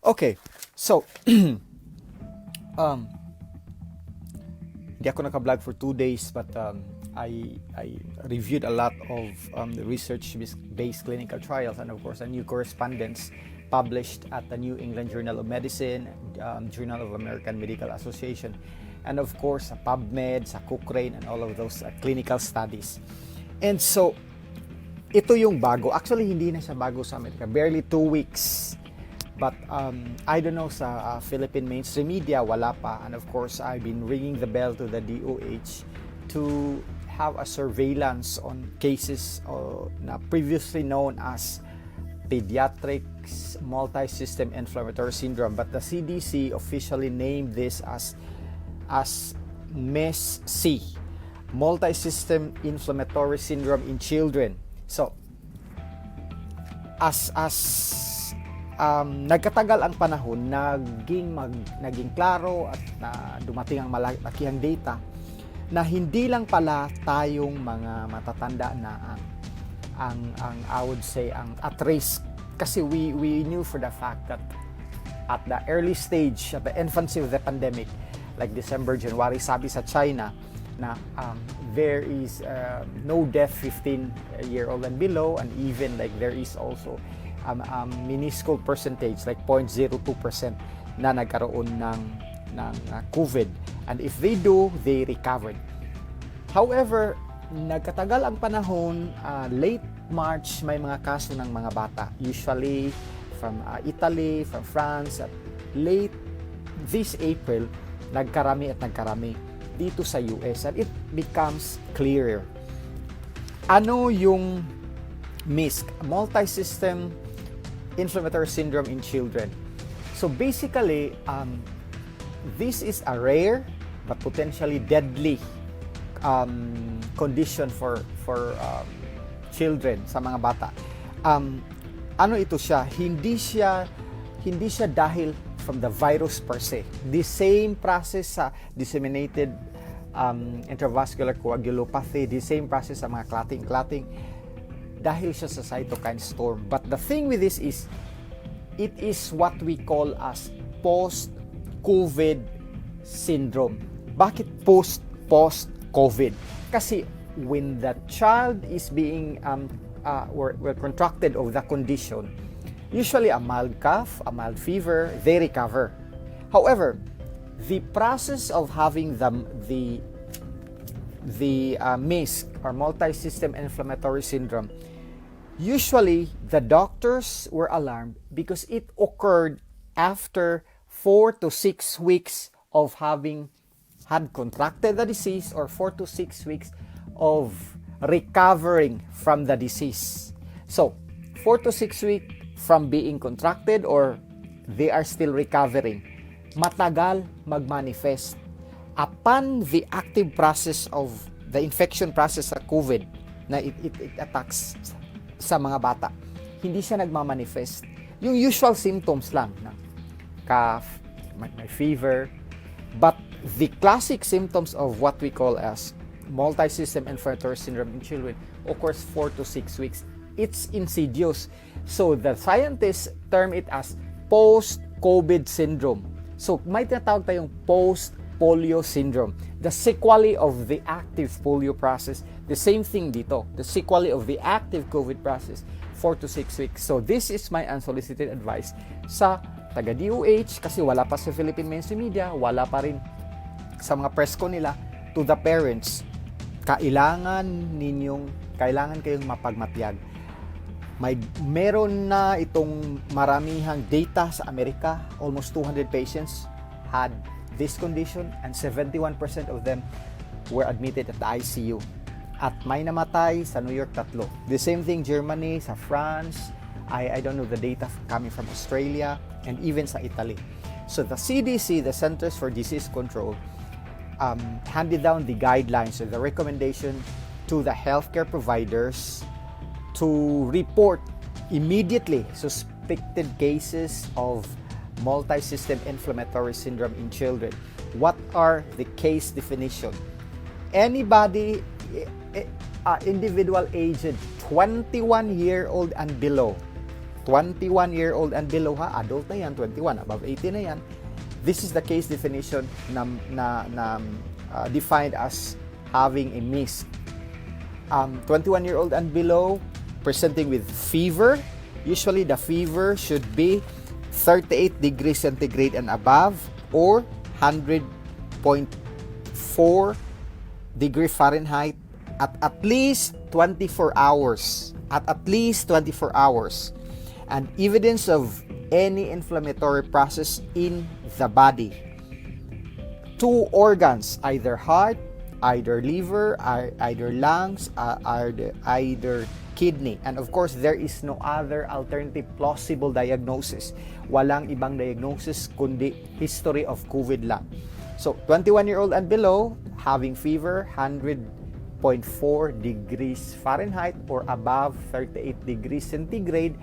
Okay, so um, hindi ako naka-vlog for 2 days, but I reviewed a lot of the research-based clinical trials, and of course a new correspondence published at the New England Journal of Medicine, Journal of American Medical Association, and of course sa PubMed, sa Cochrane, and all of those clinical studies. And so, ito yung bago. Actually, hindi na siya bago sa Amerika. Barely 2 weeks. But I don't know sa Philippine mainstream media, wala pa. And of course, I've been ringing the bell to the DOH to have a surveillance on cases na previously known as pediatric multi-system inflammatory syndrome. But the CDC officially named this as MES-C, multi-system inflammatory syndrome in children. So, as nagkatagal ang panahon, naging klaro at dumating ang malakihang data na hindi lang pala tayong mga matatanda na ang I would say ang at risk, kasi we knew for the fact that at the early stage, at the infancy of the pandemic, like December, January, sabi sa China na there is no death 15-year-old and below, and even like there is also minuscule percentage like 0.02% na nagkaroon ng COVID, and if they do, they recovered. However, nagkatagal ang panahon, late March may mga kaso ng mga bata, usually from Italy, from France, at late this April nagkarami dito sa US, and it becomes clearer. Ano yung MISC, multi-system inflammatory syndrome in children? So basically, this is a rare but potentially deadly condition for children, sa mga bata. Ano ito siya? Hindi siya dahil from the virus per se. The same process sa disseminated intravascular coagulopathy, the same process sa mga clotting, dahil siya sa cytokine storm. But the thing with this is, it is what we call as post-COVID syndrome. Bakit post-COVID? Kasi when the child is being contracted of the condition, usually a mild cough, a mild fever, they recover. However, the process of having the MISC or multi-system inflammatory syndrome, usually the doctors were alarmed because it occurred after 4 to 6 weeks of having had contracted the disease, or 4 to 6 weeks of recovering from the disease. So, 4 to 6 weeks from being contracted or they are still recovering, matagal magmanifest. Upon the active process of the infection process sa COVID, na it attacks sa mga bata, hindi siya nagmamanifest. Yung usual symptoms lang, na cough, may fever, but the classic symptoms of what we call as multi-system inflammatory syndrome in children occurs 4 to 6 weeks. It's insidious. So the scientists term it as post-COVID syndrome. So may tinatawag tayong post-polio syndrome. The sequelae of the active polio process, the same thing dito. The sequelae of the active COVID process, 4 to 6 weeks. So this is my unsolicited advice sa taga-DOH, kasi wala pa sa Philippine mainstream media, wala pa rin sa mga press ko nila, to the parents. Kailangan kayong mapagmatyag. Meron na itong maramihang data sa Amerika. Almost 200 patients had this condition, and 71% of them were admitted at the ICU. At may namatay sa New York 3. The same thing Germany, sa France, I don't know the data coming from Australia, and even sa Italy. So the CDC, the Centers for Disease Control, handed down the guidelines or the recommendation to the healthcare providers to report immediately suspected cases of multi-system inflammatory syndrome in children. What are the case definition? Anybody, individual aged 21-year-old and below 21-year-old and below, adult na yan, 21, above 18 na yan. This is the case definition na defined as having a mist. 21-year-old and below, presenting with fever. Usually, the fever should be 38 degrees centigrade and above, or 100.4 degree Fahrenheit at least 24 hours. At least 24 hours. And evidence of any inflammatory process in the body. 2 organs, either heart, either liver, either lungs, either kidney. And of course, there is no other alternative plausible diagnosis. Walang ibang diagnosis kundi history of COVID lang. So, 21-year-old and below, having fever, 100.4 degrees Fahrenheit or above 38 degrees centigrade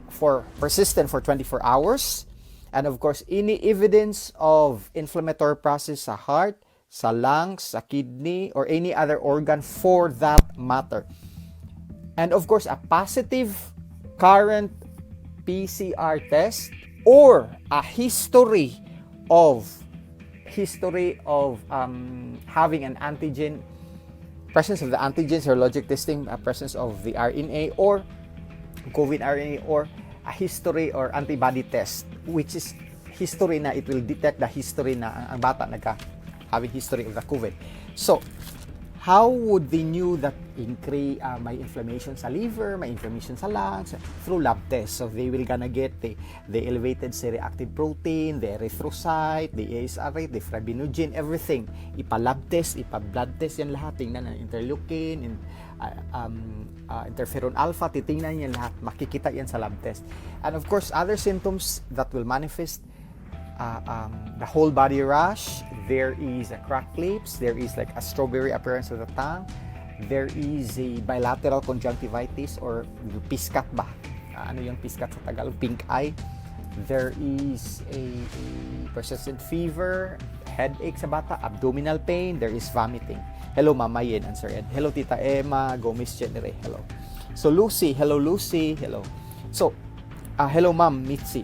for persistent for 24 hours. And of course, any evidence of inflammatory process sa heart, sa lungs, sa kidney, or any other organ for that matter. And of course, a positive current PCR test or a history of having an antigen, presence of the antigen, serologic testing, presence of the RNA or COVID RNA, or a history or antibody test, which is history na it will detect the history na ang bata having history of the COVID. So, how would they knew that may inflammation sa liver, may inflammation sa lungs? Through lab tests. So, they will gonna get the elevated C-reactive protein, the erythrocyte, the ASR rate, the fibrinogen, everything. Ipa-lab test, ipa-blood test yan lahat. Tingnan na interleukin, interferon alpha, titingnan yan lahat. Makikita yan sa lab test. And of course, other symptoms that will manifest, the whole body rash, there is a cracked lips, there is like a strawberry appearance of the tongue, there is a bilateral conjunctivitis or piskat ba? Ano yung piskat sa Tagalog? Pink eye. There is a persistent fever, headache sa bata, abdominal pain, there is vomiting. Hello, Mama Yen, answer Ed. Hello, Tita Emma, Gomez Genere, hello. So, Lucy, hello, hello. So, hello, Ma'am Mitzi.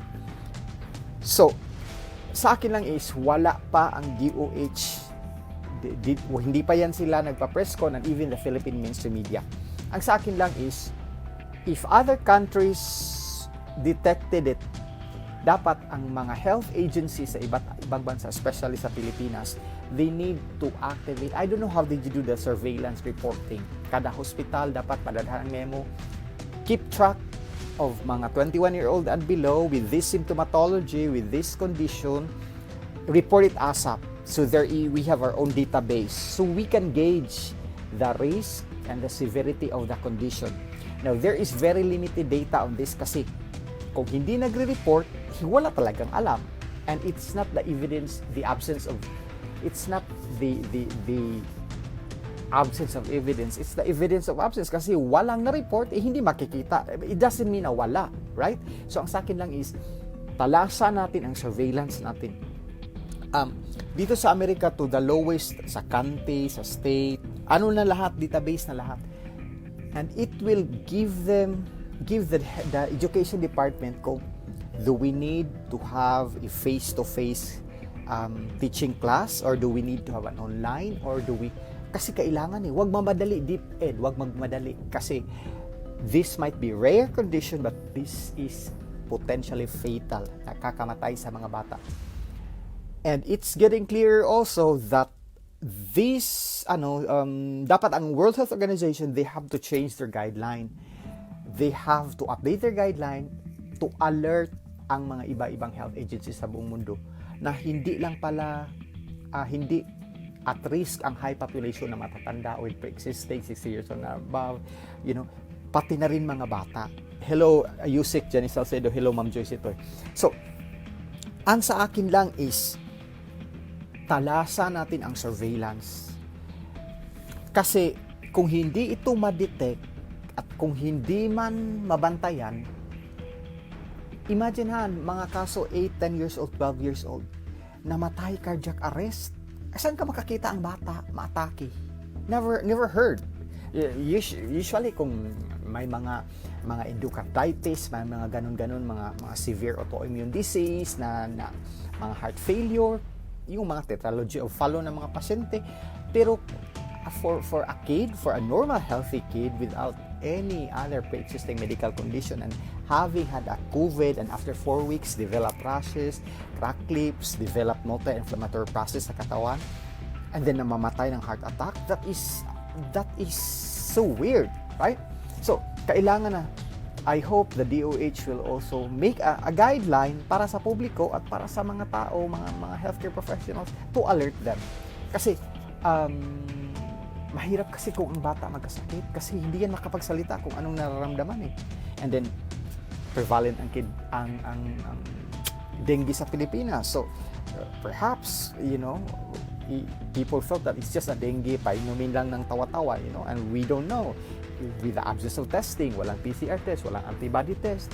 So, sa akin lang is wala pa ang DOH, hindi pa yan sila nagpa-press con, and even the Philippine mainstream media. Ang sa akin lang is, if other countries detected it, dapat ang mga health agencies sa ibang bansa, especially sa Pilipinas, they need to activate. I don't know how did you do the surveillance reporting. Kada hospital dapat padadaan ang memo, keep track of mga 21-year-old and below with this symptomatology, with this condition, report it ASAP. So we have our own database. So we can gauge the risk and the severity of the condition. Now, there is very limited data on this kasi kung hindi nagre-report, wala talagang alam. And it's not the evidence, the absence of, it's not the absence of evidence, it's the evidence of absence kasi walang na-report, hindi makikita. It doesn't mean na wala, right? So, ang sa akin lang is, talasan natin ang surveillance natin. Dito sa Amerika, to the lowest, sa county, sa state, ano na lahat, database na lahat. And it will give the education department kung do we need to have a face-to-face teaching class, or do we need to have an online, or do we, kasi kailangan wag mamadali, deep ed, wag magmadali kasi this might be rare condition but this is potentially fatal, nakakamatay sa mga bata. And it's getting clear also that this dapat ang World Health Organization, they have to change their guideline. They have to update their guideline to alert ang mga iba-ibang health agencies sa buong mundo na hindi lang pala hindi at risk ang high population na matatanda with pre-existing 60 years or above, pati na rin mga bata. Hello, Yusik, Jenny Salcedo. Hello, Ma'am Joyce ito. So, ang sa akin lang is, talasan natin ang surveillance. Kasi, kung hindi ito ma-detect at kung hindi man mabantayan, imagine mga kaso 8, 10 years old, 12 years old, namatay cardiac arrest. Saan ka makakita ang bata maatake? Never heard. Usually kung may mga endocarditis, may mga ganun-ganun, mga severe autoimmune disease na mga heart failure, yung mga tetralogy of Fallot ng mga pasyente. Pero for a normal healthy kid without any other pre-existing medical condition and having had a COVID and after 4 weeks develop rashes, crack lips, develop multi-inflammatory process sa katawan, and then namamatay ng heart attack, that is so weird, right? So kailangan na, I hope the DOH will also make a guideline para sa publiko at para sa mga tao, mga healthcare professionals to alert them. Kasi mahirap kasi kung ang bata magkasakit kasi hindi yan makapagsalita kung anong nararamdaman eh. And then prevalent ang dengue sa Pilipinas. So perhaps, people thought that it's just a dengue, painumin lang ng tawa-tawa, and we don't know. With the absence of testing, walang PCR test, walang antibody test,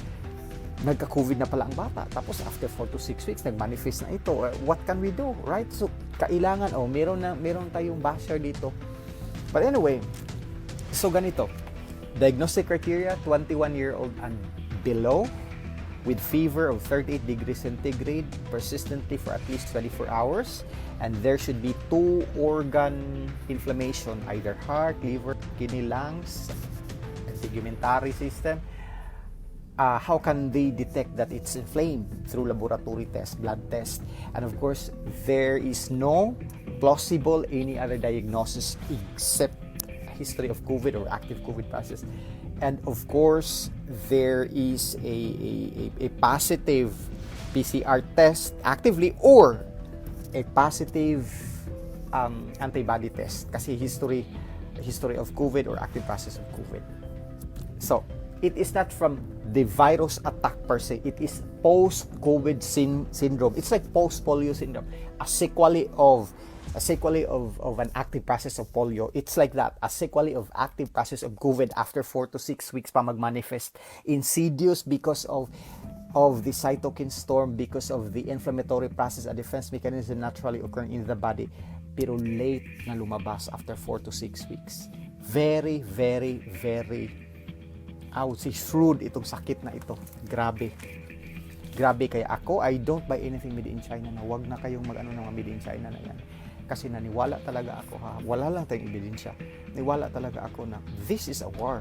nagka-COVID na pala ang bata. Tapos after 4 to 6 weeks, nag-manifest na ito. What can we do, right? So kailangan, meron tayong basher dito. But anyway, so ganito. Diagnostic criteria, 21-year-old and below with fever of 38 degrees centigrade persistently for at least 24 hours. And there should be 2 organ inflammation, either heart, liver, kidney, lungs, and tegumentary system. How can they detect that it's inflamed? Through laboratory test, blood test. And of course, there is no plausible any other diagnosis except history of COVID or active COVID process. And of course, there is a positive PCR test actively or a positive antibody test kasi history of COVID or active process of COVID. So, it is not from the virus attack per se. It is post-COVID syndrome. It's like post-polio syndrome. A sequelae of an active process of polio. It's like that. A sequelae of active process of COVID after 4 to 6 weeks pa magmanifest. Insidious because of the cytokine storm, because of the inflammatory process, a defense mechanism naturally occurring in the body. Pero late na lumabas after 4 to 6 weeks. Very, very, very, I would say, shrewd itong sakit na ito. Grabe. Kaya ako, I don't buy anything made in China na wag na kayong mag-ano ng made in China na yan. Kasi naniwala talaga ako, wala lang tayong ebidensya. Niwala talaga ako na this is a war.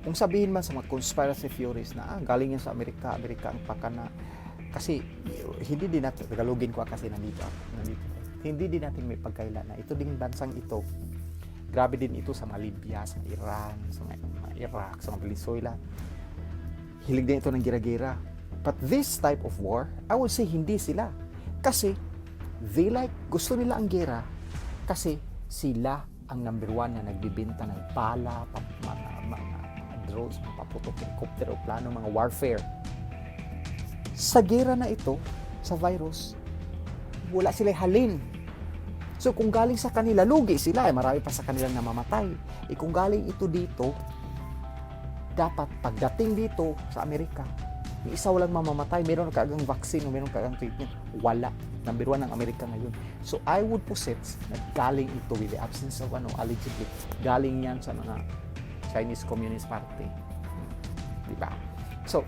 Kung sabihin man sa mga conspiracy theories na galing yan sa Amerika ang pakana. Kasi hindi din natin, tagalogin ko kasi nandito. Hindi din natin may pagkaila na ito ding bansang ito. Grabe din ito sa mga Libya, sa Iran, sa mga Iraq, sa mga Venezuela. Hilig din ito ng gira-gira. But this type of war, I would say hindi sila. Kasi gusto nila ang gera kasi sila ang number 1 na nagbibenta ng bala, mga drones, mga paputok, helicopter, plano, mga warfare. Sa gera na ito, sa virus, wala sila halin. So kung galing sa kanila, lugi sila, marami pa sa kanilang namamatay. Kung galing ito dito, dapat pagdating dito sa Amerika, yung isa walang mamamatay, meron kaagang vaccine o meron kaagang treatment, wala. Number 1 ng Amerika ngayon. So I would posit na galing ito with the absence of allegedly, galing yan sa mga Chinese Communist Party. Diba? So